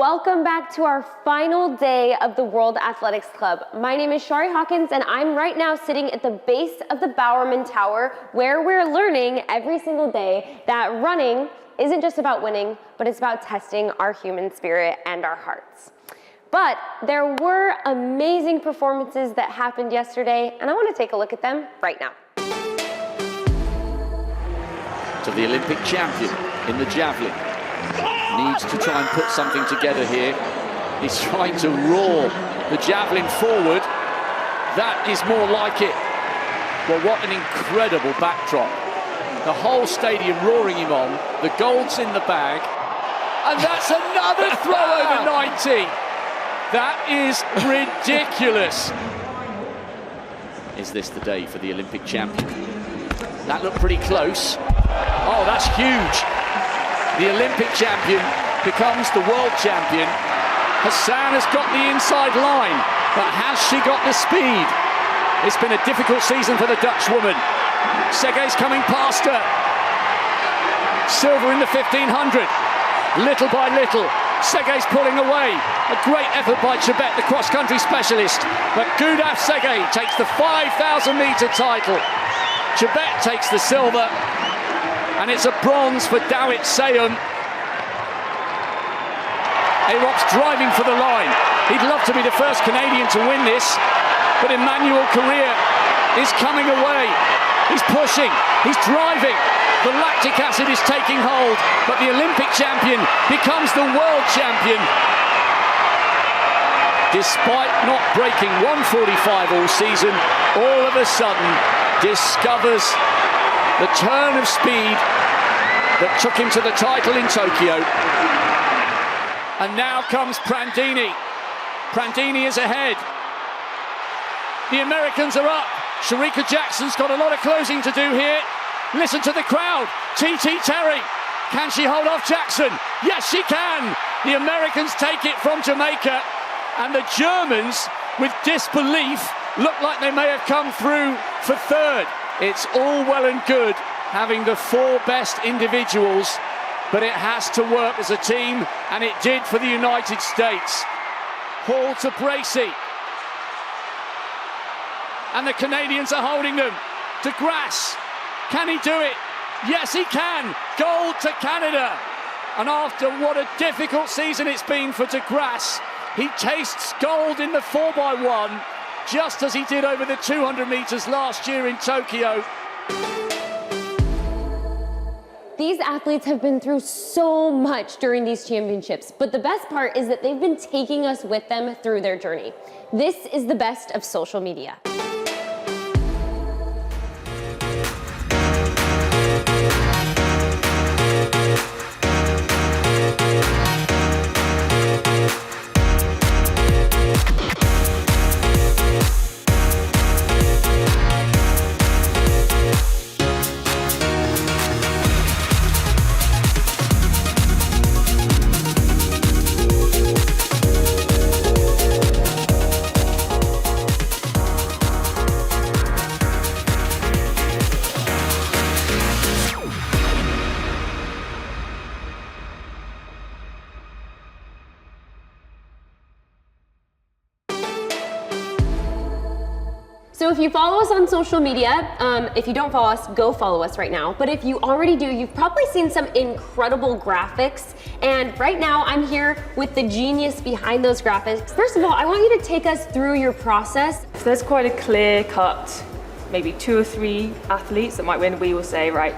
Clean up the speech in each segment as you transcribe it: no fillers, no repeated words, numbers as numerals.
Welcome back to our final day of the World Athletics Club. My name is Shari Hawkins, and I'm right now sitting at the base of the Bowerman Tower, where we're learning every single day that running isn't just about winning, but it's about testing our human spirit and our hearts. But there were amazing performances that happened yesterday, and I want to take a look at them right now. To the Olympic champion in the Javelin. Needs to try and put something together here. He's trying to roar the Javelin forward. That is more like it. Well, what an incredible backdrop. The whole stadium roaring him on. The gold's in the bag. And that's another throw over 90. That is ridiculous. Is this the day for the Olympic champion? That looked pretty close. Oh, that's huge. The Olympic champion becomes the world champion. Hassan has got the inside line, but has she got the speed? It's been a difficult season for the Dutch woman. Segay's coming past her. Silver in the 1500. Little by little, Segay's pulling away. A great effort by Chebet, the cross-country specialist. But Gudaf Segay takes the 5,000-metre title. Chebet takes the silver. And it's a bronze for Dawit Sayum. Arop's driving for the line. He'd love to be the first Canadian to win this, but Emmanuel Correa is coming away. He's pushing, he's driving. The lactic acid is taking hold, but the Olympic champion becomes the world champion. Despite not breaking 1:45 all season, all of a sudden discovers the turn of speed that took him to the title in Tokyo. And now comes Prandini. Prandini is ahead. The Americans are up. Sharika Jackson's got a lot of closing to do here. Listen to the crowd. T.T. Terry. Can she hold off Jackson? Yes, she can. The Americans take it from Jamaica. And the Germans, with disbelief, look like they may have come through for third. It's all well and good having the four best individuals, but it has to work as a team, and it did for the United States. Hall to Bracey. And the Canadians are holding them. De Grasse. Can he do it? Yes, he can. Gold to Canada. And after what a difficult season it's been for De Grasse, he tastes gold in the 4x1, just as he did over the 200 metres last year in Tokyo. These athletes have been through so much during these championships, but the best part is that they've been taking us with them through their journey. This is the best of social media. So if you follow us on social media, if you don't follow us, go follow us right now. But if you already do, you've probably seen some incredible graphics. And right now I'm here with the genius behind those graphics. First of all, I want you to take us through your process. If there's quite a clear cut, maybe 2 or 3 athletes that might win, we will say, right,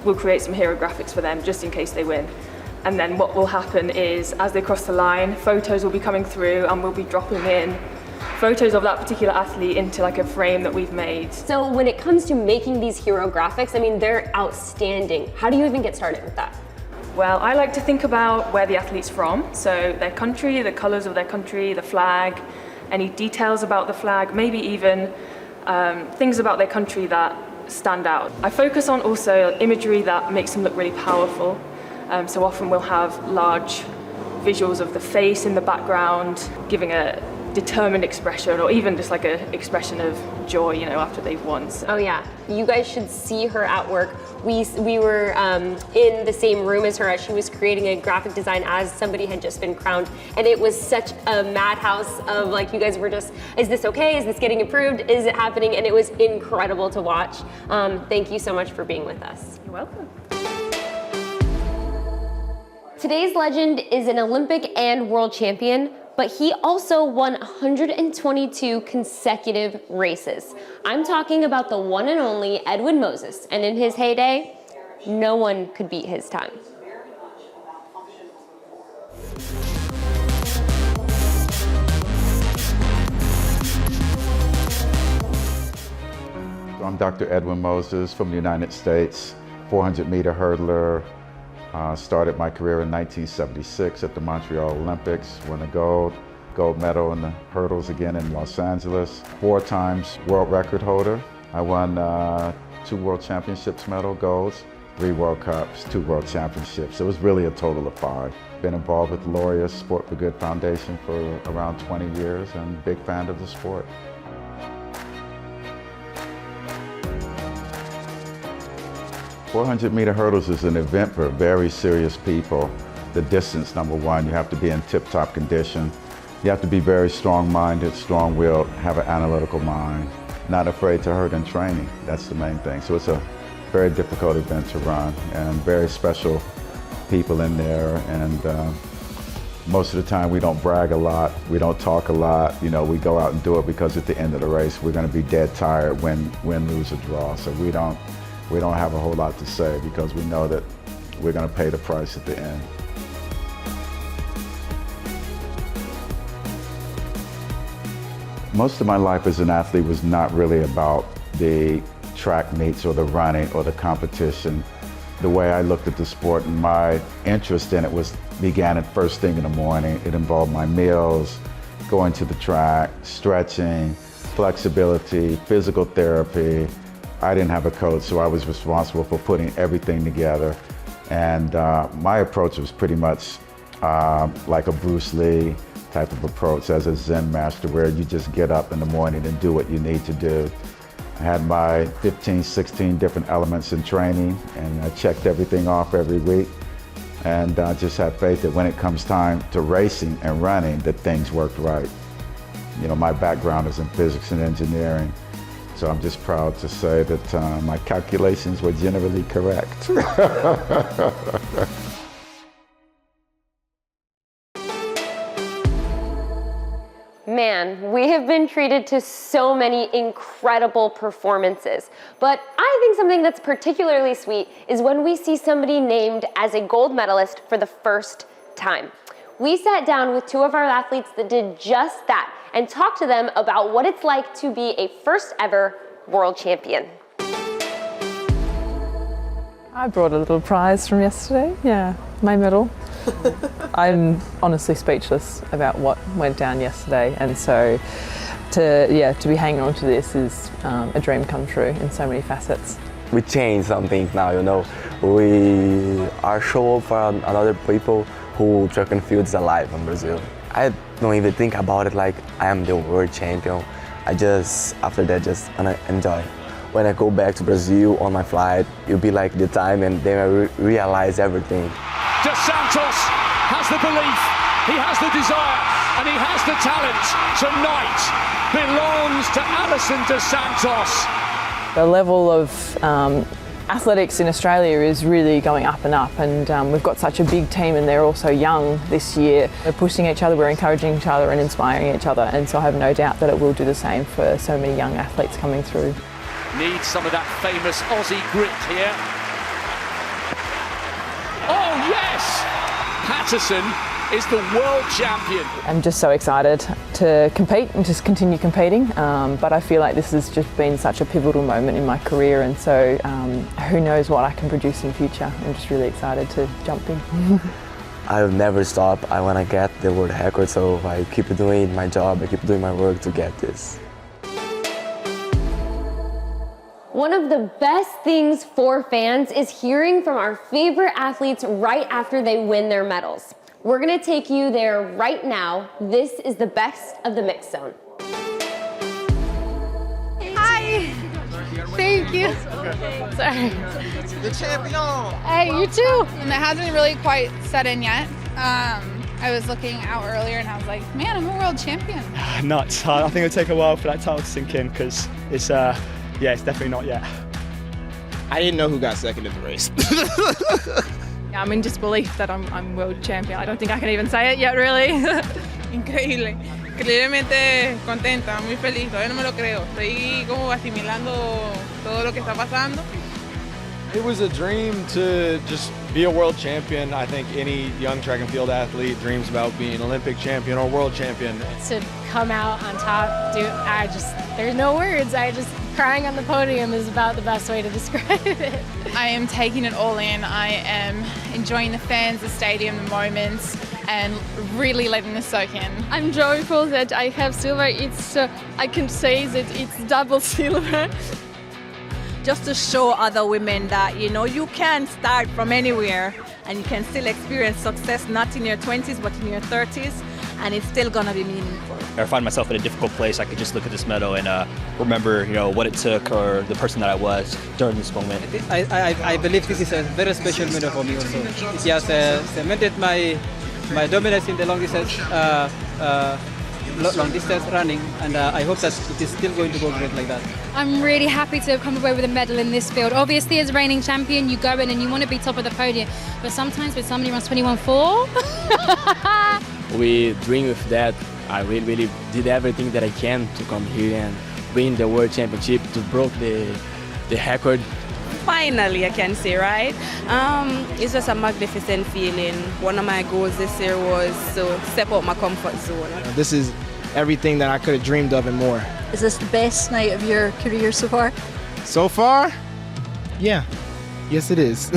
we'll create some hero graphics for them just in case they win. And then what will happen is, as they cross the line, photos will be coming through and we'll be dropping in photos of that particular athlete into like a frame that we've made. So when it comes to making these hero graphics, I mean, they're outstanding. How do you even get started with that? Well, I like to think about where the athlete's from. So their country, the colors of their country, the flag, any details about the flag, maybe even things about their country that stand out. I focus on also imagery that makes them look really powerful. So often we'll have large visuals of the face in the background, giving a determined expression, or even just like an expression of joy, you know, after they've won. So. Oh yeah, you guys should see her at work. We were in the same room as her as she was creating a graphic design as somebody had just been crowned, and it was such a madhouse of like, you guys were just, is this okay? Is this getting approved? Is it happening? And it was incredible to watch. Thank you so much for being with us. You're welcome. Today's legend is an Olympic and world champion, but he also won 122 consecutive races. I'm talking about the one and only Edwin Moses, and in his heyday, no one could beat his time. I'm Dr. Edwin Moses from the United States, 400-meter hurdler. Started my career in 1976 at the Montreal Olympics, won a gold medal in the hurdles again in Los Angeles. 4 times world record holder. I won 2 World Championships medal golds, 3 World Cups, 2 World Championships. It was really a total of 5. Been involved with Laureus Sport for Good Foundation for around 20 years and big fan of the sport. .400-meter hurdles is an event for very serious people. The distance, number one, you have to be in tip-top condition. You have to be very strong-minded, strong-willed, have an analytical mind, not afraid to hurt in training. That's the main thing. So it's a very difficult event to run, and very special people in there. And most of the time we don't brag a lot, we don't talk a lot. You know, we go out and do it because at the end of the race we're going to be dead tired, win, lose, or draw. So we don't have a whole lot to say because we know that we're going to pay the price at the end. Most of my life as an athlete was not really about the track meets or the running or the competition. The way I looked at the sport and my interest in it began at first thing in the morning. It involved my meals, going to the track, stretching, flexibility, physical therapy. I didn't have a coach, so I was responsible for putting everything together. And my approach was pretty much like a Bruce Lee type of approach as a Zen master, where you just get up in the morning and do what you need to do. I had my 15, 16 different elements in training, and I checked everything off every week. And just have faith that when it comes time to racing and running, that things worked right. You know, my background is in physics and engineering. So I'm just proud to say that my calculations were generally correct. Man, we have been treated to so many incredible performances. But I think something that's particularly sweet is when we see somebody named as a gold medalist for the first time. We sat down with 2 of our athletes that did just that and talked to them about what it's like to be a first ever world champion. I brought a little prize from yesterday, yeah, my medal. I'm honestly speechless about what went down yesterday, and so to be hanging on to this is a dream come true in so many facets. We change some things now, you know. We are show for other people who track and field is alive in Brazil. I don't even think about it like I am the world champion. I just, after that, just enjoy. When I go back to Brazil on my flight, it'll be like the time, and then I realize everything. Dos Santos has the belief, he has the desire, and he has the talent. Tonight belongs to Alison Dos Santos. The level of athletics in Australia is really going up and up, and we've got such a big team, and they're all so young this year. We're pushing each other, we're encouraging each other and inspiring each other, and so I have no doubt that it will do the same for so many young athletes coming through. Needs some of that famous Aussie grit here. Oh yes! Patterson is the world champion. I'm just so excited to compete and just continue competing, but I feel like this has just been such a pivotal moment in my career, and so who knows what I can produce in future. I'm just really excited to jump in. I'll never stop. I want to get the world record, so I keep doing my job, I keep doing my work to get this. One of the best things for fans is hearing from our favorite athletes right after they win their medals. We're gonna take you there right now. This is the best of the mixed zone. Hi. Thank you. Sorry. The champion. Hey, you too. And it hasn't really quite set in yet. I was looking out earlier and I was like, man, I'm a world champion. Nuts. I think it'll take a while for that title to sink in because it's it's definitely not yet. I didn't know who got second in the race. Yeah, I'm in disbelief that I'm world champion. I don't think I can even say it yet, really. Increíble. Increíblemente contenta, muy feliz. Todavía no me lo creo. Estoy como asimilando todo lo que está pasando. It was a dream to just be a world champion. I think any young track and field athlete dreams about being an Olympic champion or world champion. To come out on top, there's no words. Crying on the podium is about the best way to describe it. I am taking it all in. I am enjoying the fans, the stadium, the moments, and really letting this soak in. I'm joyful that I have silver. I can say that it's double silver. Just to show other women that, you can start from anywhere and you can still experience success, not in your 20s, but in your 30s, and it's still gonna be meaningful. I find myself in a difficult place. I could just look at this medal and remember, what it took or the person that I was during this moment. I believe this is a very special medal for me also. It has cemented my dominance in the long distance running, and I hope that it is still going to go great like that. I'm really happy to have come away with a medal in this field. Obviously, as reigning champion, you go in and you want to be top of the podium, but sometimes when somebody runs 21.4, we dream with that. I really did everything that I can to come here and win the World Championship, to broke the record. Finally, I can say, right? It's just a magnificent feeling. One of my goals this year was to step out my comfort zone. This is everything that I could have dreamed of and more. Is this the best night of your career so far? So far? Yeah. Yes, it is.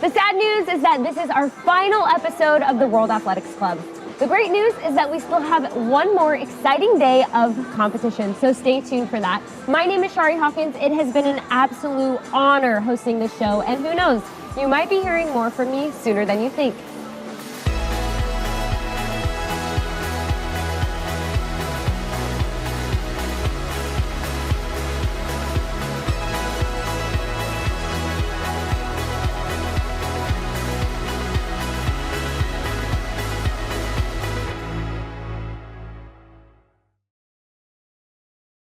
The sad news is that this is our final episode of the World Athletics Club. The great news is that we still have one more exciting day of competition, so stay tuned for that. My name is Shari Hawkins. It has been an absolute honor hosting this show, and who knows, you might be hearing more from me sooner than you think.